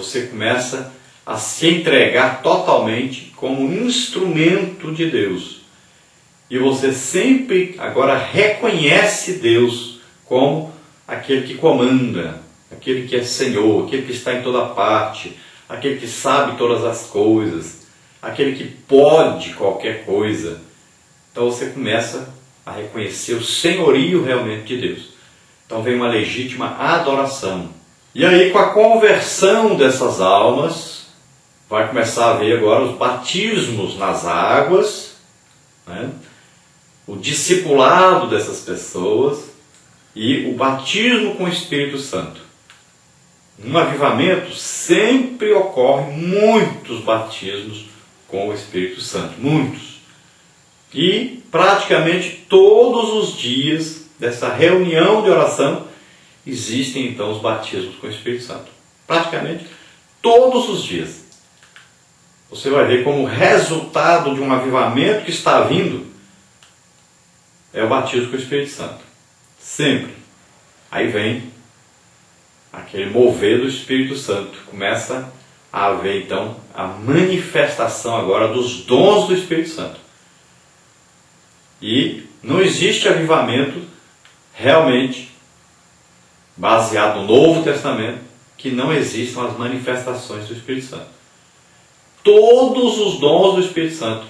você começa a se entregar totalmente como instrumento de Deus. E você sempre agora reconhece Deus como aquele que comanda, aquele que é Senhor, aquele que está em toda parte, aquele que sabe todas as coisas, aquele que pode qualquer coisa. Então você começa a reconhecer o senhorio realmente de Deus. Então vem uma legítima adoração. E aí, com a conversão dessas almas, vai começar a haver agora os batismos nas águas, né? O discipulado dessas pessoas e o batismo com o Espírito Santo. No avivamento sempre ocorrem muitos batismos com o Espírito Santo, muitos. E praticamente todos os dias dessa reunião de oração existem então os batismos com o Espírito Santo. Praticamente todos os dias. Você vai ver como resultado de um avivamento que está vindo é o batismo com o Espírito Santo. Sempre. Aí vem aquele mover do Espírito Santo. Começa a haver então a manifestação agora dos dons do Espírito Santo. E não existe avivamento realmente baseado no Novo Testamento que não existam as manifestações do Espírito Santo. Todos os dons do Espírito Santo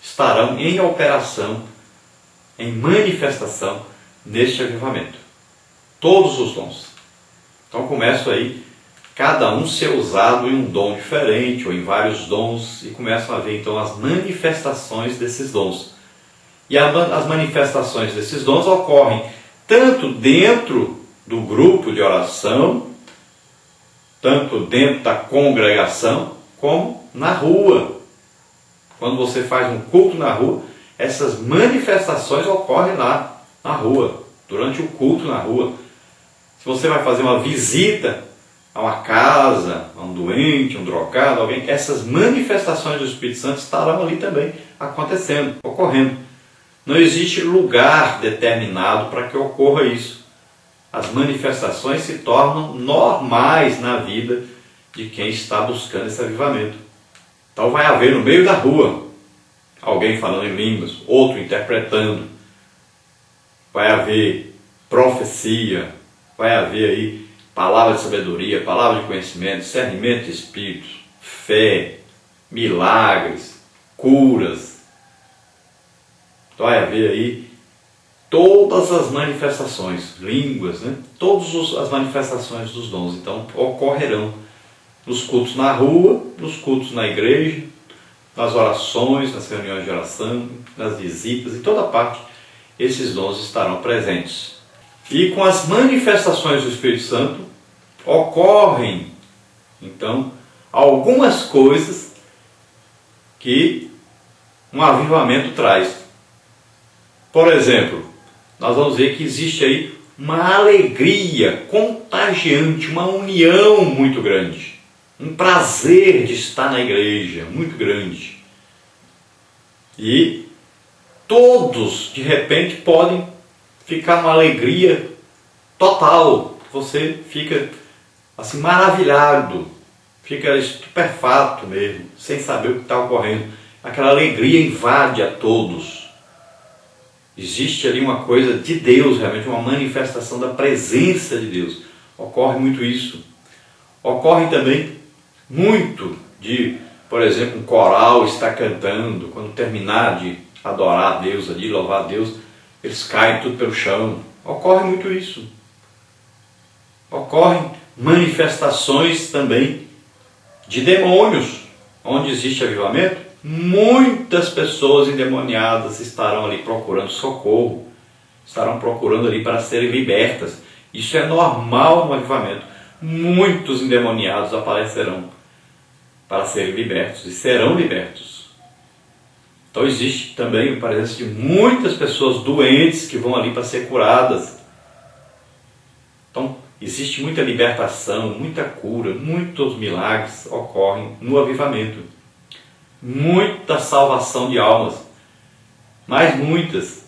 estarão em operação, em manifestação neste avivamento. Todos os dons. Então começam aí cada um ser usado em um dom diferente ou em vários dons e começam a haver então as manifestações desses dons. E as manifestações desses dons ocorrem tanto dentro do grupo de oração, tanto dentro da congregação, como na rua. Quando você faz um culto na rua, essas manifestações ocorrem lá na rua, durante o culto na rua. Se você vai fazer uma visita a uma casa, a um doente, um drogado, alguém, essas manifestações do Espírito Santo estarão ali também acontecendo, ocorrendo. Não existe lugar determinado para que ocorra isso. As manifestações se tornam normais na vida de quem está buscando esse avivamento. Então vai haver no meio da rua alguém falando em línguas, outro interpretando. Vai haver profecia, vai haver aí palavra de sabedoria, palavra de conhecimento, discernimento de espíritos, fé, milagres, curas. Vai haver aí todas as manifestações, línguas, né? Todas as manifestações dos dons, então, ocorrerão nos cultos na rua, nos cultos na igreja, nas orações, nas reuniões de oração, nas visitas, em toda parte, esses dons estarão presentes. E com as manifestações do Espírito Santo, ocorrem, então, algumas coisas que um avivamento traz. Por exemplo, nós vamos ver que existe aí uma alegria contagiante, uma união muito grande, um prazer de estar na igreja muito grande. E todos, de repente, podem ficar numa alegria total. Você fica assim maravilhado, fica estupefato mesmo, sem saber o que está ocorrendo. Aquela alegria invade a todos. Existe ali uma coisa de Deus, realmente uma manifestação da presença de Deus. Ocorre muito isso. Ocorre também muito de, por exemplo, um coral está cantando, quando terminar de adorar a Deus ali, louvar a Deus, eles caem tudo pelo chão. Ocorre muito isso. Ocorrem manifestações também de demônios. Onde existe avivamento, muitas pessoas endemoniadas estarão ali procurando socorro, estarão procurando ali para serem libertas. Isso é normal no avivamento. Muitos endemoniados aparecerão para serem libertos e serão libertos. Então existe também a presença de muitas pessoas doentes que vão ali para ser curadas. Então existe muita libertação, muita cura, muitos milagres ocorrem no avivamento. Muita salvação de almas, mas muitas.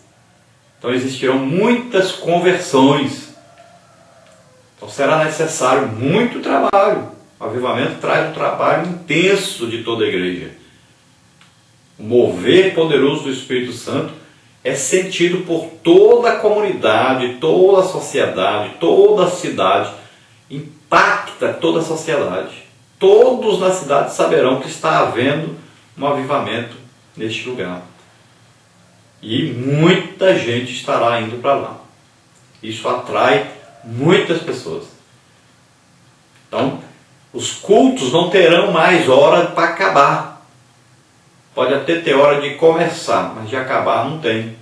Então existirão muitas conversões. Então será necessário muito trabalho, O avivamento traz um trabalho intenso de toda a igreja. O mover poderoso do Espírito Santo é sentido por toda a comunidade, toda a sociedade, toda a cidade. Impacta toda a sociedade. Todos na cidade saberão que está havendo um avivamento neste lugar. E muita gente estará indo para lá. Isso atrai muitas pessoas. Então, os cultos não terão mais hora para acabar. Pode até ter hora de começar, mas de acabar não tem.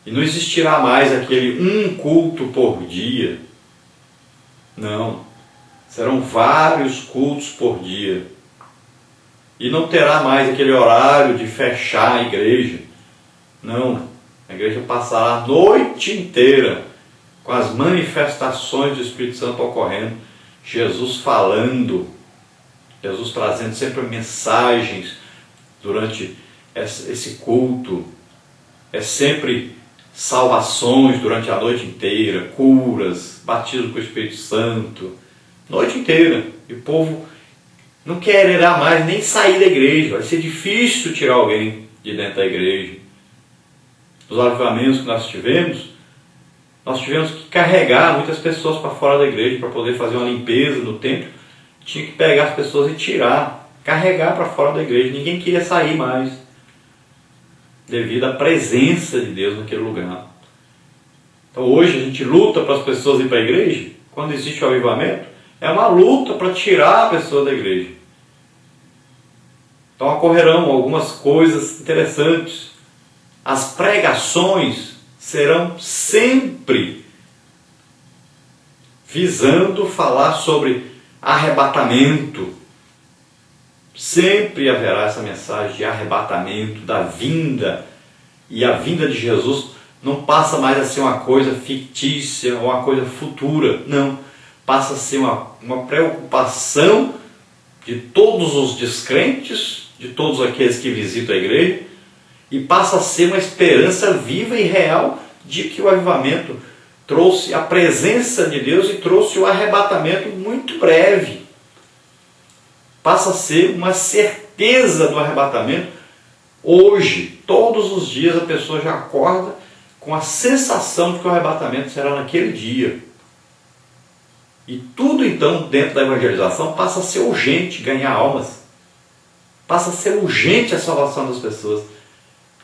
E não existirá mais aquele um culto por dia. Não. Serão vários cultos por dia. E não terá mais aquele horário de fechar a igreja. Não. A igreja passará a noite inteira com as manifestações do Espírito Santo ocorrendo. Jesus falando. Jesus trazendo sempre mensagens durante esse culto. É sempre salvações durante a noite inteira, curas, batismo com o Espírito Santo, noite inteira. E o povo não quererá mais nem sair da igreja. Vai ser difícil tirar alguém de dentro da igreja. Nos avivamentos que nós tivemos que carregar muitas pessoas para fora da igreja para poder fazer uma limpeza no templo. Tinha que pegar as pessoas e tirar, carregar para fora da igreja. Ninguém queria sair mais, devido à presença de Deus naquele lugar. Então hoje a gente luta para as pessoas ir para a igreja. Quando existe o avivamento, é uma luta para tirar a pessoa da igreja. Então ocorrerão algumas coisas interessantes. As pregações serão sempre visando falar sobre arrebatamento. Sempre haverá essa mensagem de arrebatamento, da vinda. E a vinda de Jesus não passa mais a ser uma coisa fictícia ou uma coisa futura. Não. Passa a ser uma preocupação de todos os descrentes, de todos aqueles que visitam a igreja, e passa a ser uma esperança viva e real de que o avivamento trouxe a presença de Deus e trouxe o arrebatamento muito breve. Passa a ser uma certeza do arrebatamento. Hoje, todos os dias, a pessoa já acorda com a sensação de que o arrebatamento será naquele dia. E tudo então, dentro da evangelização, passa a ser urgente ganhar almas. Passa a ser urgente a salvação das pessoas.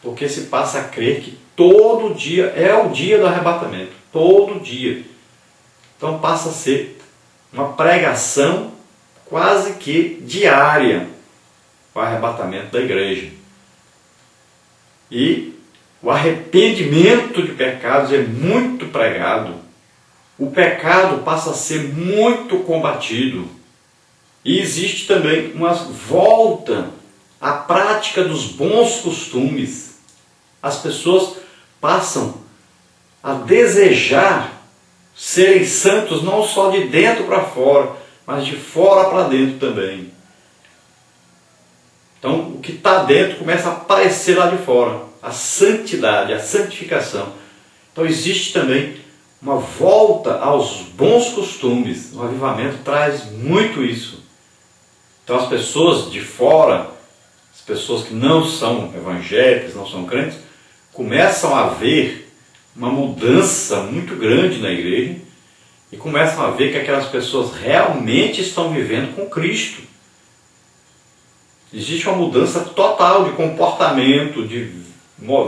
Porque se passa a crer que todo dia é o dia do arrebatamento. Todo dia. Então passa a ser uma pregação quase que diária, o arrebatamento da igreja. E o arrependimento de pecados é muito pregado. O pecado passa a ser muito combatido. E existe também uma volta à prática dos bons costumes. As pessoas passam a desejar serem santos não só de dentro para fora, mas de fora para dentro também. Então, o que está dentro começa a aparecer lá de fora. A santidade, a santificação. Então, existe também uma volta aos bons costumes. O avivamento traz muito isso. Então, as pessoas de fora, as pessoas que não são evangélicas, não são crentes, começam a ver uma mudança muito grande na igreja e começam a ver que aquelas pessoas realmente estão vivendo com Cristo. Existe uma mudança total de comportamento, de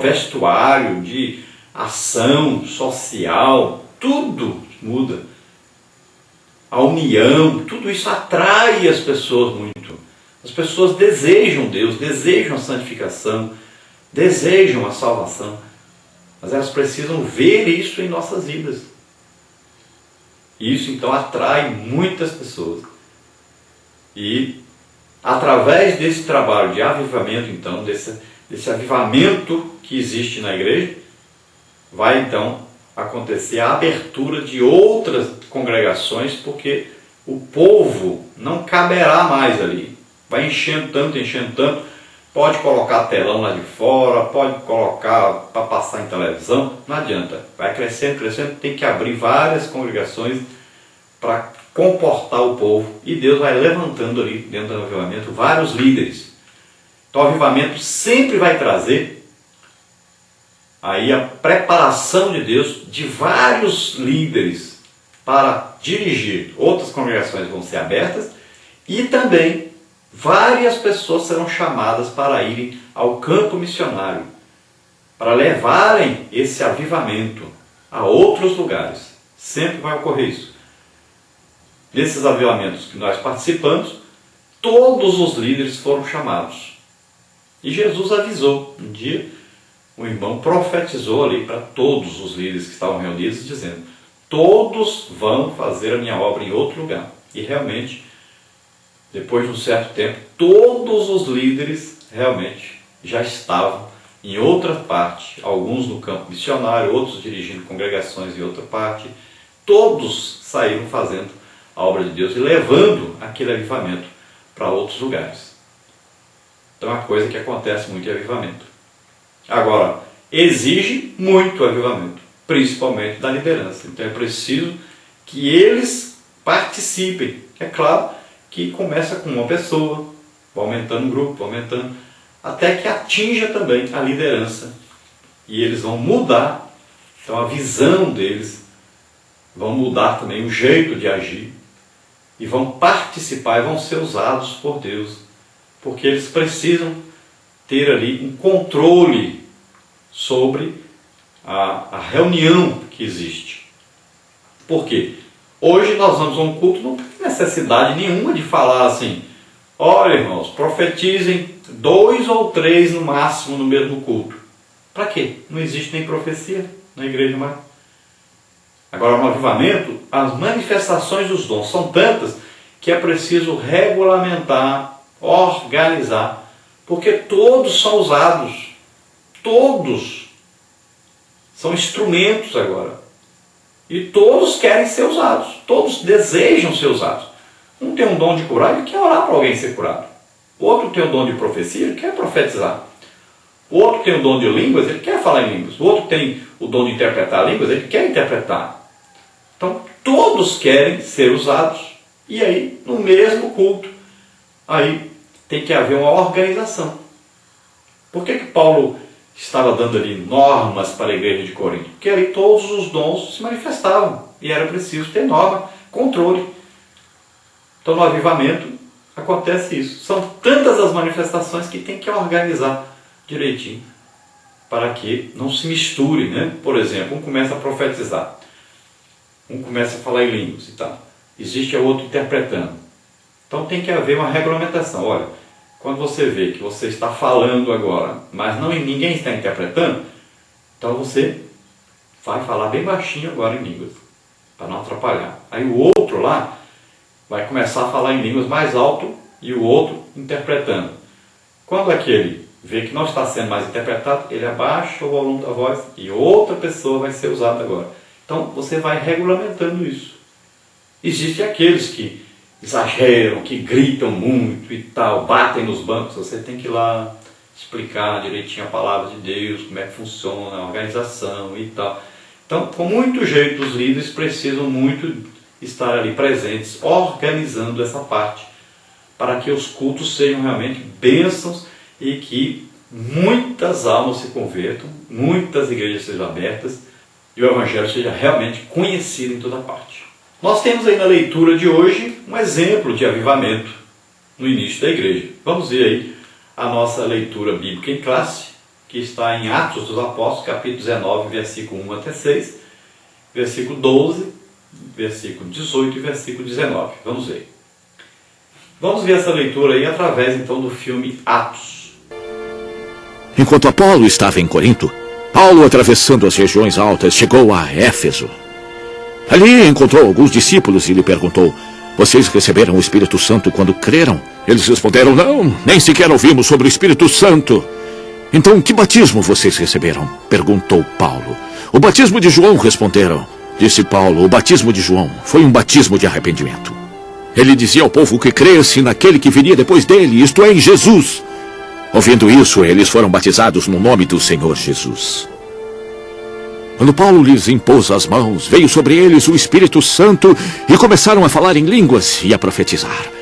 vestuário, de ação social, tudo muda. A união, tudo isso atrai as pessoas muito. As pessoas desejam Deus, desejam a santificação, desejam a salvação, mas elas precisam ver isso em nossas vidas. Isso então atrai muitas pessoas. E através desse trabalho de avivamento, então, desse avivamento que existe na igreja, vai então acontecer a abertura de outras congregações, porque o povo não caberá mais ali. Vai enchendo tanto. Pode colocar telão lá de fora, pode colocar para passar em televisão, não adianta. Vai crescendo, tem que abrir várias congregações para comportar o povo, e Deus vai levantando ali dentro do avivamento vários líderes. Então o avivamento sempre vai trazer aí a preparação de Deus de vários líderes para dirigir. Outras congregações vão ser abertas e também várias pessoas serão chamadas para irem ao campo missionário, para levarem esse avivamento a outros lugares. Sempre vai ocorrer isso. Nesses avivamentos que nós participamos, todos os líderes foram chamados. E Jesus avisou. Um dia, o irmão profetizou ali para todos os líderes que estavam reunidos, dizendo: todos vão fazer a minha obra em outro lugar. E realmente, depois de um certo tempo, todos os líderes realmente já estavam em outra parte, alguns no campo missionário, outros dirigindo congregações em outra parte. Todos saíram fazendo a obra de Deus e levando aquele avivamento para outros lugares. Então é uma coisa que acontece muito em avivamento. Agora, exige muito avivamento, principalmente da liderança. Então é preciso que eles participem. É claro que começa com uma pessoa, vai aumentando um grupo, vai aumentando, até que atinja também a liderança. E eles vão mudar, então a visão deles, vão mudar também o jeito de agir, e vão participar e vão ser usados por Deus, porque eles precisam ter ali um controle sobre a reunião que existe. Por quê? Hoje nós vamos a um culto, não tem necessidade nenhuma de falar assim: olha, irmãos, profetizem 2 ou 3 no máximo no mesmo culto. Para quê? Não existe nem profecia na igreja mais. Agora, no avivamento, as manifestações dos dons são tantas que é preciso regulamentar, organizar, porque todos são usados. Todos são instrumentos agora. E todos querem ser usados. Todos desejam ser usados. Um tem um dom de curar, ele quer orar para alguém ser curado. O outro tem o dom de profecia, ele quer profetizar. O outro tem o dom de línguas, ele quer falar em línguas. O outro tem o dom de interpretar línguas, ele quer interpretar. Então, todos querem ser usados. E aí, no mesmo culto, aí tem que haver uma organização. Por que Paulo estava dando ali normas para a igreja de Corinto? Porque ali todos os dons se manifestavam. E era preciso ter norma, controle. Então, no avivamento, acontece isso. São tantas as manifestações que tem que organizar direitinho, para que não se misture, né? Por exemplo, um começa a profetizar, um começa a falar em línguas e tal. Existe o outro interpretando. Então tem que haver uma regulamentação. Olha, quando você vê que você está falando agora, mas ninguém está interpretando, então você vai falar bem baixinho agora em línguas, para não atrapalhar. Aí o outro lá vai começar a falar em línguas mais alto e o outro interpretando. Quando aquele vê que não está sendo mais interpretado, ele abaixa o volume da voz e outra pessoa vai ser usada agora. Então você vai regulamentando isso. Existem aqueles que exageram, que gritam muito e tal, batem nos bancos. Você tem que ir lá explicar direitinho a palavra de Deus, como é que funciona a organização e tal. Então, com muito jeito, os líderes precisam muito estar ali presentes, organizando essa parte, para que os cultos sejam realmente bênçãos e que muitas almas se convertam, muitas igrejas sejam abertas e o Evangelho seja realmente conhecido em toda parte. Nós temos aí na leitura de hoje um exemplo de avivamento no início da igreja. Vamos ver aí a nossa leitura bíblica em classe, que está em Atos dos Apóstolos, capítulo 19, versículo 1 até 6, versículo 12, versículo 18 e versículo 19. Vamos ver. Vamos ver essa leitura aí através então do filme Atos. Enquanto Apolo estava em Corinto, Paulo, atravessando as regiões altas, chegou a Éfeso. Ali encontrou alguns discípulos e lhe perguntou: vocês receberam o Espírito Santo quando creram? Eles responderam: não, nem sequer ouvimos sobre o Espírito Santo. Então, que batismo vocês receberam? Perguntou Paulo. O batismo de João, responderam. Disse Paulo: o batismo de João foi um batismo de arrependimento. Ele dizia ao povo que cresce naquele que viria depois dele, isto é, em Jesus. Ouvindo isso, eles foram batizados no nome do Senhor Jesus. Quando Paulo lhes impôs as mãos, veio sobre eles o Espírito Santo e começaram a falar em línguas e a profetizar.